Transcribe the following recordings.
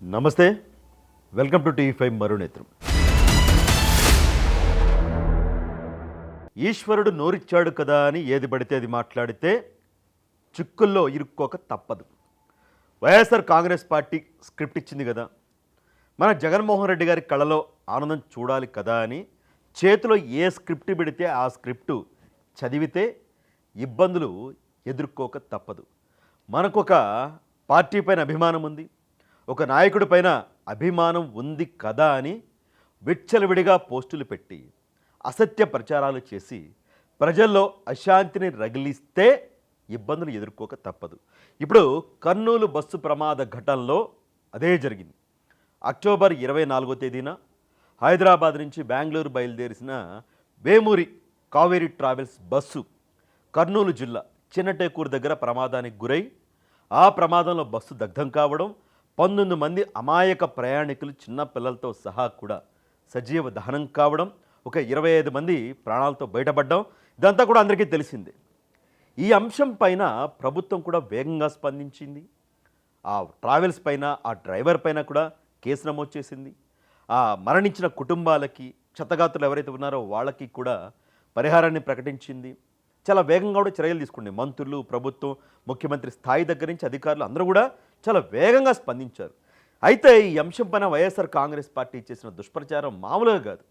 నమస్తే, welcome to TV5 మరునేత్రం. ఈశ్వరుడు నోరిచ్చాడు కదా అని ఏది పడితే అది మాట్లాడితే చిక్కుల్లో ఇరుక్కోక తప్పదు. వైఎస్ఆర్ కాంగ్రెస్ పార్టీ స్క్రిప్ట్ ఇచ్చింది కదా, మన జగన్మోహన్ రెడ్డి గారి కళలో ఆనందం చూడాలి కదా అని చేతిలో ఏ స్క్రిప్ట్ పెడితే ఆ స్క్రిప్టు చదివితే ఇబ్బందులు ఎదుర్కోక తప్పదు. మనకొక పార్టీ పైన అభిమానం ఉంది, ఒక నాయకుడి పైన అభిమానం ఉంది కదా అని విచ్చలవిడిగా పోస్టులు పెట్టి అసత్య ప్రచారాలు చేసి ప్రజల్లో అశాంతిని రగిలిస్తే ఇబ్బందులు ఎదుర్కోక తప్పదు. ఇప్పుడు కర్నూలు బస్సు ప్రమాద ఘటనలో అదే జరిగింది. అక్టోబర్ 24వ తేదీన హైదరాబాద్ నుంచి బెంగళూరు బయలుదేరిసిన వేమూరి కావేరీ ట్రావెల్స్ బస్సు కర్నూలు జిల్లా చిన్నటేకూరు దగ్గర ప్రమాదానికి గురై ఆ ప్రమాదంలో బస్సు దగ్ధం కావడం, 19 మంది అమాయక ప్రయాణికులు చిన్న పిల్లలతో సహా కూడా సజీవ దహనం కావడం, ఒక 25 మంది ప్రాణాలతో బయటపడ్డం, ఇదంతా కూడా అందరికీ తెలిసిందే. ఈ అంశం పైన ప్రభుత్వం కూడా వేగంగా స్పందించింది. ఆ ట్రావెల్స్ పైన, ఆ డ్రైవర్ పైన కూడా కేసు నమోదు చేసింది. ఆ మరణించిన కుటుంబాలకి, క్షతగాత్రులు ఎవరైతే ఉన్నారో వాళ్ళకి కూడా పరిహారాన్ని ప్రకటించింది. చాలా వేగంగా కూడా చర్యలు తీసుకుంది. మంత్రులు, ప్రభుత్వం, ముఖ్యమంత్రి స్థాయి దగ్గర నుంచి అధికారులు అందరూ కూడా చాలా వేగంగా స్పందించారు. అయితే ఈ అంశం పైన వైఎస్ఆర్ కాంగ్రెస్ పార్టీ చేసిన దుష్ప్రచారం మామూలుగా కాదు.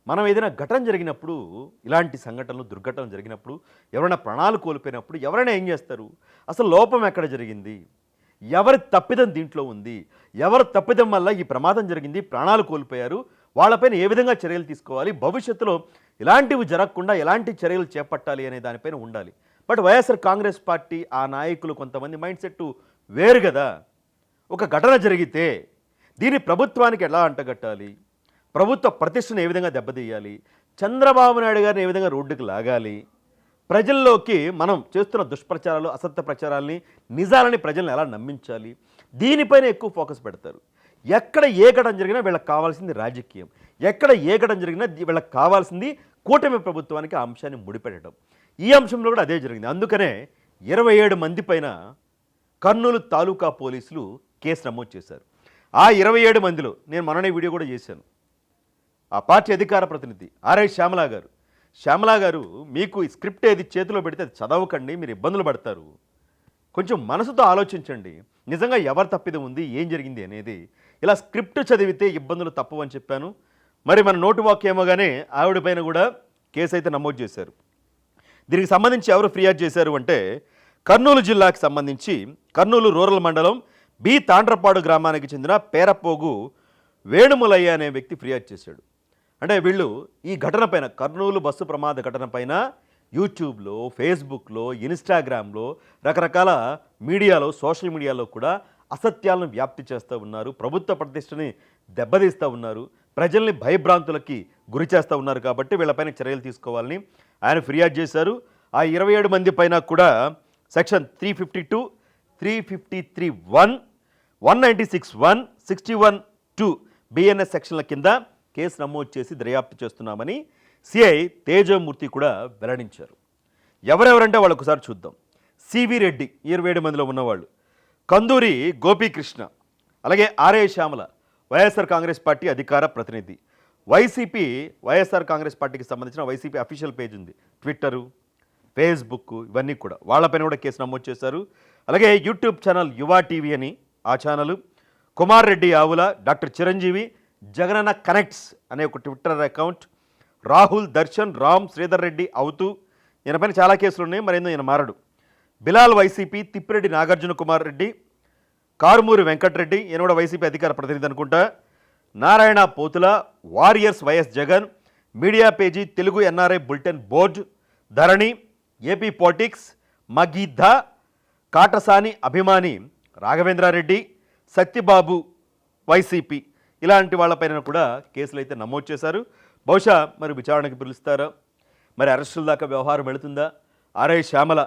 మనం ఏదైనా ఘటన జరిగినప్పుడు, ఇలాంటి సంఘటనలు, దుర్ఘటనలు జరిగినప్పుడు, ఎవరైనా ప్రాణాలు కోల్పోయినప్పుడు ఎవరైనా ఏం చేస్తారు? అసలు లోపం ఎక్కడ జరిగింది, ఎవరి తప్పిదం దీంట్లో ఉంది, ఎవరి తప్పిదం వల్ల ఈ ప్రమాదం జరిగింది, ప్రాణాలు కోల్పోయారు, వాళ్ళపైన ఏ విధంగా చర్యలు తీసుకోవాలి, భవిష్యత్తులో ఇలాంటివి జరగకుండా ఎలాంటి చర్యలు చేపట్టాలి అనే దానిపైన ఉండాలి. బట్ వైఎస్ఆర్ కాంగ్రెస్ పార్టీ, ఆ నాయకులు కొంతమంది మైండ్ సెట్ వేరు కదా. ఒక ఘటన జరిగితే దీన్ని ప్రభుత్వానికి ఎలా అంటగట్టాలి, ప్రభుత్వ ప్రతిష్టను ఏ విధంగా దెబ్బతీయాలి, చంద్రబాబు నాయుడు గారిని ఏ విధంగా రోడ్డుకు లాగాలి, ప్రజల్లోకి మనం చేస్తున్న దుష్ప్రచారాలు, అసత్య ప్రచారాలని, నిజాలని ప్రజల్ని ఎలా నమ్మించాలి, దీనిపైన ఎక్కువ ఫోకస్ పెడతారు. ఎక్కడ ఏ ఘటన జరిగినా వీళ్ళకి కావాల్సింది రాజకీయం, ఎక్కడ ఏ ఘటన జరిగినా వీళ్ళకి కావాల్సింది కూటమి ప్రభుత్వానికి ఆ అంశాన్ని ముడిపెట్టడం. ఈ అంశంలో కూడా అదే జరిగింది. అందుకనే 27 మంది పైన కర్నూలు తాలూకా పోలీసులు కేసు నమోదు చేశారు. ఆ 27 మందిలో నేను మొన్ననే వీడియో కూడా చేశాను. ఆ పార్టీ అధికార ప్రతినిధి ఆర్ఐ శ్యామలా గారు మీకు ఈ స్క్రిప్ట్ ఏది చేతిలో పెడితే అది చదవకండి, మీరు ఇబ్బందులు పడతారు, కొంచెం మనసుతో ఆలోచించండి, నిజంగా ఎవరు తప్పిదం ఉంది, ఏం జరిగింది అనేది. ఇలా స్క్రిప్ట్ చదివితే ఇబ్బందులు తప్పవని చెప్పాను. మరి మన నోటు వాక్యేమోగానే ఆవిడ పైన కూడా కేసు అయితే నమోదు చేశారు. దీనికి సంబంధించి ఎవరు ఫిర్యాదు చేశారు అంటే, కర్నూలు జిల్లాకి సంబంధించి కర్నూలు రూరల్ మండలం బి తాండ్రపాడు గ్రామానికి చెందిన పేరపోగు వేణుములయ్య అనే వ్యక్తి ఫిర్యాదు చేశాడు. అంటే వీళ్ళు ఈ ఘటన పైన, కర్నూలు బస్సు ప్రమాద ఘటన పైన యూట్యూబ్లో, ఫేస్బుక్లో, ఇన్స్టాగ్రామ్లో, రకరకాల మీడియాలో, సోషల్ మీడియాలో కూడా అసత్యాలను వ్యాప్తి చేస్తూ ఉన్నారు, ప్రభుత్వ ప్రతిష్టని దెబ్బతీస్తూ ఉన్నారు, ప్రజల్ని భయభ్రాంతులకి గురి చేస్తూ ఉన్నారు. కాబట్టి వీళ్ళపైన చర్యలు తీసుకోవాలని ఆయన ఫిర్యాదు చేశారు. ఆ 27 మంది పైన కూడా సెక్షన్ 352, 353(1), 196(1), 61(2) బిఎన్ఎస్ సెక్షన్ల కింద కేసు నమోదు చేసి దర్యాప్తు చేస్తున్నామని సిఐ తేజమూర్తి కూడా వెల్లడించారు. ఎవరెవరంటే వాళ్ళు ఒకసారి చూద్దాం. సివి రెడ్డి 27 మందిలో ఉన్నవాళ్ళు, కందూరి గోపీకృష్ణ, అలాగే ఆర్ఐ శ్యామల వైఎస్ఆర్ కాంగ్రెస్ పార్టీ అధికార ప్రతినిధి, వైఎస్ఆర్ కాంగ్రెస్ పార్టీకి సంబంధించిన వైసీపీ అఫీషియల్ పేజ్ ఉంది, ట్విట్టరు, ఫేస్బుక్, ఇవన్నీ కూడా వాళ్ళపైన కూడా కేసు నమోదు చేశారు. అలాగే యూట్యూబ్ ఛానల్ యువా టీవీ అని ఆ ఛానల్, కుమార్ రెడ్డి ఆవుల, డాక్టర్ చిరంజీవి, జగనన్న కనెక్ట్స్ అనే ఒక ట్విట్టర్ అకౌంట్, రాహుల్, దర్శన్, రామ్, శ్రీధర్ రెడ్డి అవుతూ, ఈయనపైన చాలా కేసులు ఉన్నాయి, మరేందో ఈయన మారడు. బిలాల్ వైసీపీ, తిప్పిరెడ్డి నాగార్జున కుమార్ రెడ్డి, కారుమూరి వెంకటరెడ్డి, ఈయన కూడా వైసీపీ అధికార ప్రతినిధి అనుకుంటా, Narayana Pothula, warriors YS Jagan, media page, Telugu NRI bulletin board, Dharani, AP politics, మగీద్ద, కాటసాని అభిమాని రాఘవేంద్రారెడ్డి, సత్యబాబు వైసీపీ, ఇలాంటి వాళ్ళపైన కూడా కేసులు అయితే నమోదు చేశారు. బహుశా మరి విచారణకు పిలుస్తారా, మరి అరెస్టుల దాకా వ్యవహారం వెళుతుందా, ఆర్ఐ శ్యామల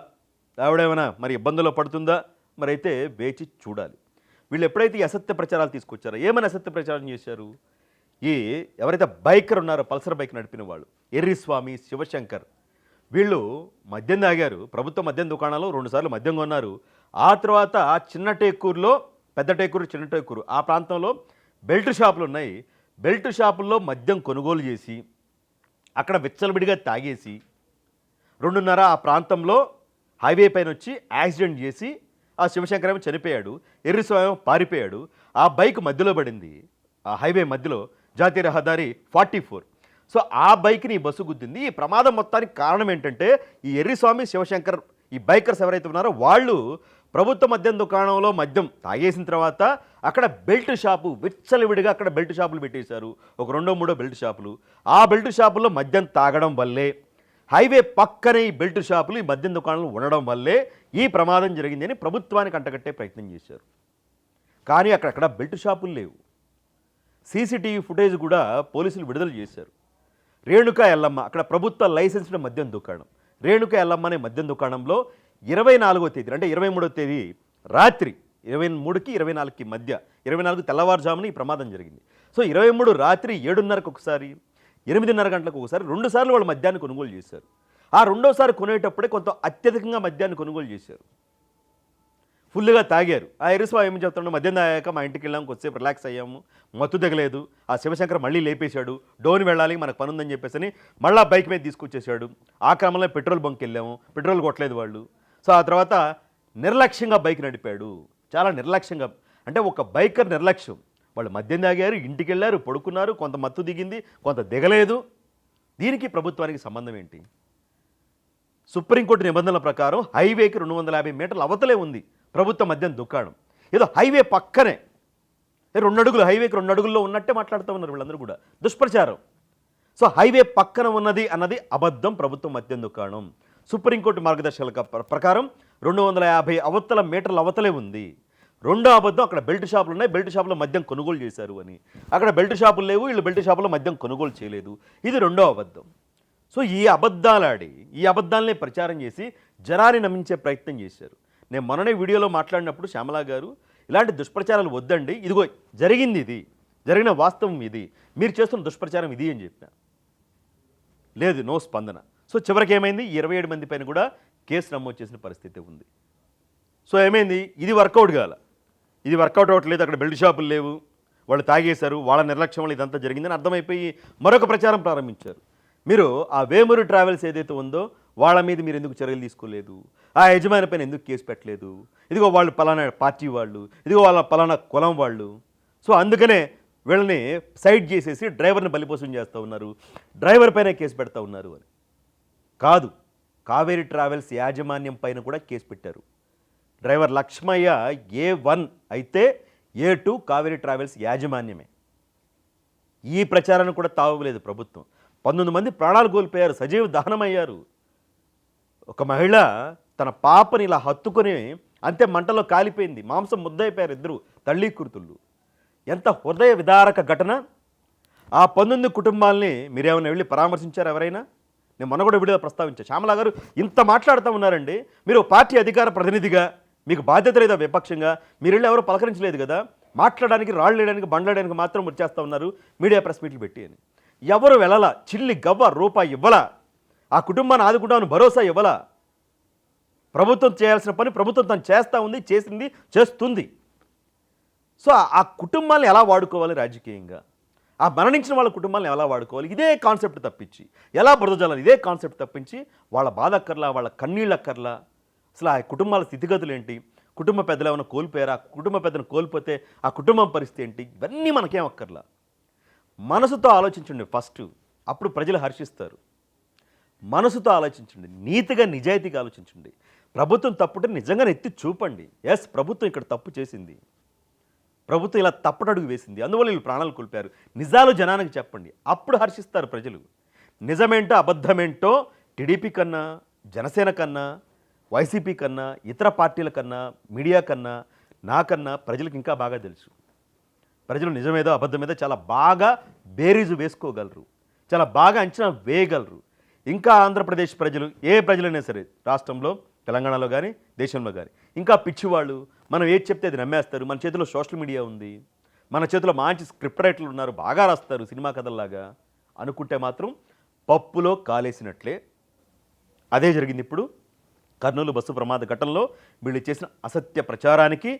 ఆవిడేమైనా మరి ఇబ్బందుల్లో పడుతుందా, మరి అయితే వేచి చూడాలి. వీళ్ళు ఎప్పుడైతే ఈ అసత్య ప్రచారాలు తీసుకొచ్చారో, ఏమైనా అసత్య ప్రచారం చేశారు, ఈ ఎవరైతే బైకర్ ఉన్నారో, పల్సర్ బైక్ నడిపిన వాళ్ళు, ఎర్రిస్వామి, శివశంకర్, వీళ్ళు మద్యం తాగారు, ప్రభుత్వ మద్యం దుకాణాల్లో 2 సార్లు మద్యం కొన్నారు. ఆ తర్వాత చిన్నటేకూరులో పెద్ద టేకూరు చిన్న టేకూరు ఆ ప్రాంతంలో బెల్ట్ షాపులు ఉన్నాయి. బెల్ట్ షాపుల్లో మద్యం కొనుగోలు చేసి అక్కడ విచ్చలవిడిగా తాగేసి 2:30 ఆ ప్రాంతంలో హైవే పైన వచ్చి యాక్సిడెంట్ చేసి ఆ శివశంకర్ ఏమో చనిపోయాడు, ఎర్రిస్వామి పారిపోయాడు. ఆ బైక్ మధ్యలో పడింది, ఆ హైవే మధ్యలో జాతీయ రహదారి 44. సో ఆ బైక్ని ఈ బస్సు గుద్దింది. ఈ ప్రమాదం మొత్తానికి కారణం ఏంటంటే ఈ ఎర్రిస్వామి శివశంకర్ ఈ బైకర్స్ ఎవరైతే ఉన్నారో వాళ్ళు ప్రభుత్వ మద్యం దుకాణంలో మద్యం తాగేసిన తర్వాత అక్కడ బెల్ట్ షాపు విచ్చలవిడిగా అక్కడ బెల్ట్ షాపులు పెట్టేశారు, ఒక 2-3 బెల్ట్ షాపులు. ఆ బెల్ట్ షాపుల్లో మద్యం తాగడం వల్లే, హైవే పక్కనే ఈ బెల్ట్ షాపులు ఈ మద్యం దుకాణాలు ఉండడం వల్లే ఈ ప్రమాదం జరిగిందని ప్రభుత్వానికి అంటగట్టే ప్రయత్నం చేశారు. కానీ అక్కడక్కడ బెల్ట్ షాపులు లేవు. సీసీటీవీ ఫుటేజ్ కూడా పోలీసులు విడుదల చేశారు. రేణుకా ఎల్లమ్మ అక్కడ ప్రభుత్వ లైసెన్స్డ్ మద్యం దుకాణం, రేణుకా ఎల్లమ్మ అనే మద్యం దుకాణంలో 24వ తేదీ అంటే 23వ తేదీ రాత్రి 23కి 24కి మధ్య 24 తెల్లవారుజామున ఈ ప్రమాదం జరిగింది. సో 23 రాత్రి 7:30కు ఒకసారి 8:30 గంటలకు ఒకసారి 2 సార్లు వాళ్ళు మద్యాన్ని కొనుగోలు చేశారు. ఆ రెండోసారి కొనేటప్పుడే కొంత అత్యధికంగా మద్యాన్ని కొనుగోలు చేశారు, ఫుల్గా తాగారు. ఆ ఎరుస్వా ఏమి చెప్తున్నాడు, మద్యం తాగాక మా ఇంటికి వెళ్ళాము, కొద్దిసేపు రిలాక్స్ అయ్యాము, మత్తు తగలేదు. ఆ శివశంకర్ మళ్ళీ లేపేశాడు, డోన్ వెళ్ళాలి మనకు పని ఉందని చెప్పేసి మళ్ళీ బైక్ మీద తీసుకొచ్చేసాడు. ఆ క్రమంలో పెట్రోల్ బంక్ వెళ్ళాము, పెట్రోల్ కొట్టలేదు వాళ్ళు. సో ఆ తర్వాత నిర్లక్ష్యంగా బైక్ నడిపాడు, చాలా నిర్లక్ష్యంగా. అంటే ఒక బైకర్ నిర్లక్ష్యం, వాళ్ళు మద్యం తాగారు, ఇంటికి వెళ్ళారు, పడుకున్నారు, కొంత మత్తు దిగింది, కొంత దిగలేదు. దీనికి ప్రభుత్వానికి సంబంధం ఏంటి? సుప్రీంకోర్టు నిబంధనల ప్రకారం హైవేకి 250 మీటర్ల అవతలే ఉంది ప్రభుత్వ మద్యం దుకాణం. ఏదో హైవే పక్కనే 2 అడుగులు, హైవేకి 2 అడుగుల్లో ఉన్నట్టే మాట్లాడుతూ ఉన్నారు వీళ్ళందరూ కూడా, దుష్ప్రచారం. సో హైవే పక్కన ఉన్నది అన్నది అబద్ధం, ప్రభుత్వ మద్యం దుకాణం. సుప్రీంకోర్టు మార్గదర్శకాల ప్రకారం 250 అవతల మీటర్ల అవతలే ఉంది. రెండో అబద్ధం, అక్కడ బెల్ట్ షాపులు ఉన్నాయి, బెల్ట్ షాపులో మద్యం కొనుగోలు చేశారు అని. అక్కడ బెల్ట్ షాపులు లేవు, వీళ్ళు బెల్ట్ షాపులో మద్యం కొనుగోలు చేయలేదు. ఇది రెండో అబద్ధం. సో ఈ అబద్ధాలాడి ఈ అబద్ధాలనే ప్రచారం చేసి జనాన్ని నమ్మించే ప్రయత్నం చేశారు. నేను మొన్ననే వీడియోలో మాట్లాడినప్పుడు శ్యామలా గారు ఇలాంటి దుష్ప్రచారాలు వద్దండి, ఇదిగో జరిగింది, ఇది జరిగిన వాస్తవం, ఇది మీరు చేస్తున్న దుష్ప్రచారం ఇది అని చెప్పిన. లేదు, నో స్పందన. సో చివరికి ఏమైంది, 27 మంది పైన కూడా కేసు నమోదు చేసిన పరిస్థితి ఉంది. సో ఏమైంది, ఇది వర్కౌట్ కాల, ఇది వర్కౌట్ అవ్వట్లేదు, అక్కడ బెల్ట్ షాపులు లేవు, వాళ్ళు తాగేశారు, వాళ్ళ నిర్లక్ష్యం వల్ల ఇదంతా జరిగిందని అర్థమైపోయి మరొక ప్రచారం ప్రారంభించారు. మీరు ఆ వేమూరు ట్రావెల్స్ ఏదైతే ఉందో వాళ్ళ మీద మీరు ఎందుకు చర్యలు తీసుకోలేదు, ఆ యజమాని పైన ఎందుకు కేసు పెట్టలేదు, ఇదిగో వాళ్ళు పలానా పార్టీ వాళ్ళు, ఇదిగో వాళ్ళ పలానా కులం వాళ్ళు. సో అందుకనే వీళ్ళని సైడ్ చేసేసి డ్రైవర్ని బలిపోసం చేస్తూ ఉన్నారు, డ్రైవర్ పైన కేసు పెడతా ఉన్నారు అని. కాదు, కావేరీ ట్రావెల్స్ యాజమాన్యం పైన కూడా కేసు పెట్టారు. డ్రైవర్ లక్ష్మయ్య A1 అయితే A2 కావేరీ ట్రావెల్స్ యాజమాన్యమే. ఈ ప్రచారాన్ని కూడా తావలేదు ప్రభుత్వం. 19 మంది ప్రాణాలు కోల్పోయారు, సజీవ దహనమయ్యారు. ఒక మహిళ తన పాపని ఇలా హత్తుకొని అంతే మంటలో కాలిపోయింది, మాంసం ముద్దయిపోయారు ఇద్దరు తల్లి కూతుళ్ళు. ఎంత హృదయ విదారక ఘటన. ఆ 19 కుటుంబాలని మీరేమైనా వెళ్ళి పరామర్శించారు ఎవరైనా? నేను మొన్న కూడా వీడియో ప్రస్తావించాను. శ్యామలా గారు ఇంత మాట్లాడుతూ ఉన్నారండి, మీరు పార్టీ అధికార ప్రతినిధిగా మీకు బాధ్యత లేదా విపక్షంగా మీరు వెళ్ళి ఎవరు పలకరించలేదు కదా, మాట్లాడడానికి రాళ్ళు వేయడానికి బండ్లేయడానికి మాత్రం వచ్చేస్తూ ఉన్నారు మీడియా ప్రెస్ మీట్లు పెట్టి అని. ఎవరు వెళ్ళాలా, చిల్లి గవ్వ రూపాయి ఇవ్వలా, ఆ కుటుంబాన్ని ఆదుకుంటామని భరోసా ఇవ్వలా. ప్రభుత్వం చేయాల్సిన పని ప్రభుత్వం తను చేస్తూ ఉంది, చేసింది, చేస్తుంది. సో ఆ కుటుంబాన్ని ఎలా వాడుకోవాలి రాజకీయంగా, ఆ మరణించిన వాళ్ళ కుటుంబాలను ఎలా వాడుకోవాలి, ఇదే కాన్సెప్ట్ తప్పించి, ఎలా బురదజాలని ఇదే కాన్సెప్ట్ తప్పించి వాళ్ళ బాధ అక్కర్లా, వాళ్ళ కన్నీళ్ళు అక్కర్లా. అసలు ఆ కుటుంబాల స్థితిగతులు ఏంటి, కుటుంబ పెద్దలు ఏమైనా కోల్పోయారా, కుటుంబ పెద్దను కోల్పోతే ఆ కుటుంబం పరిస్థితి ఏంటి, ఇవన్నీ మనకేం అక్కర్లా. మనసుతో ఆలోచించండి ఫస్ట్, అప్పుడు ప్రజలు హర్షిస్తారు. మనసుతో ఆలోచించండి, నీతిగా నిజాయితీగా ఆలోచించండి. ప్రభుత్వం తప్పుంటే నిజంగా ఎత్తి చూపండి, ఎస్ ప్రభుత్వం ఇక్కడ తప్పు చేసింది, ప్రభుత్వం ఇలా తప్పటడుగు వేసింది, అందువల్ల వీళ్ళు ప్రాణాలు కోల్పోయారు, నిజాలు జనానికి చెప్పండి, అప్పుడు హర్షిస్తారు ప్రజలు. నిజమేంటో అబద్ధమేంటో టీడీపీ కన్నా, జనసేన కన్నా, వైసీపీ కన్నా, ఇతర పార్టీల కన్నా, మీడియా కన్నా, నాకన్నా ప్రజలకు ఇంకా బాగా తెలుసు. ప్రజలు నిజమేదో అబద్ధమేదో చాలా బాగా బేరీజు వేసుకోగలరు, చాలా బాగా అంచనా వేయగలరు. ఇంకా ఆంధ్రప్రదేశ్ ప్రజలు, ఏ ప్రజలైనా సరే, రాష్ట్రంలో తెలంగాణలో కానీ దేశంలో కానీ ఇంకా పిచ్చివాళ్ళు, మనం ఏది చెప్తే అది నమ్మేస్తారు. మన చేతిలో సోషల్ మీడియా ఉంది, మన చేతిలో మంచి స్క్రిప్ట్ రైటర్లు ఉన్నారు, బాగా రాస్తారు సినిమా కథల్లాగా అనుకుంటే మాత్రం పప్పులో కాలేసినట్లే. అదే జరిగింది ఇప్పుడు కర్నూలు బస్సు ప్రమాద ఘటనలో. వీళ్ళు చేసిన అసత్య ప్రచారానికి,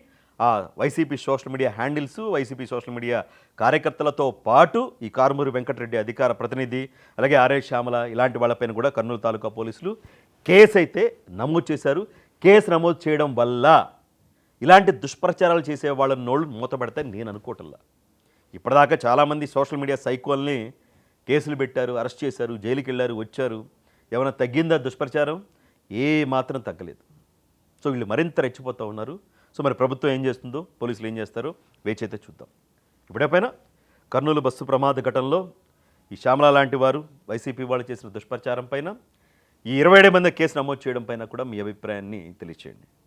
ఆ YCP social media handles, YCP social media కార్యకర్తలతో పాటు ఈ కారుమూరి వెంకటరెడ్డి అధికార ప్రతినిధి, అలాగే ఆర్ఎస్ శ్యామల ఇలాంటి వాళ్ళపైన కూడా కర్నూలు తాలూకా పోలీసులు కేసు అయితే నమోదు చేశారు. కేసు నమోదు చేయడం వల్ల ఇలాంటి దుష్ప్రచారాలు చేసే వాళ్ళ నోళ్ళు మూతపడతాయి నేను అనుకోవటంలా. ఇప్పటిదాకా చాలామంది సోషల్ మీడియా సైకోల్ని కేసులు పెట్టారు, అరెస్ట్ చేశారు, జైలుకి వెళ్ళారు, వచ్చారు. ఏమైనా తగ్గిందా దుష్ప్రచారం? ఏ మాత్రం తగ్గలేదు. సో వీళ్ళు మరింత రెచ్చిపోతూ ఉన్నారు. సో మరి ప్రభుత్వం ఏం చేస్తుందో, పోలీసులు ఏం చేస్తారో వేచి అయితే చూద్దాం. ఇప్పుడైపోయినా కర్నూలు బస్సు ప్రమాద ఘటనలో ఈ శ్యామల లాంటి వారు వైసీపీ వాళ్ళు చేసిన దుష్ప్రచారం పైన, ఈ 27 మంది కేసు నమోదు చేయడం పైన కూడా మీ అభిప్రాయాన్ని తెలియచేయండి.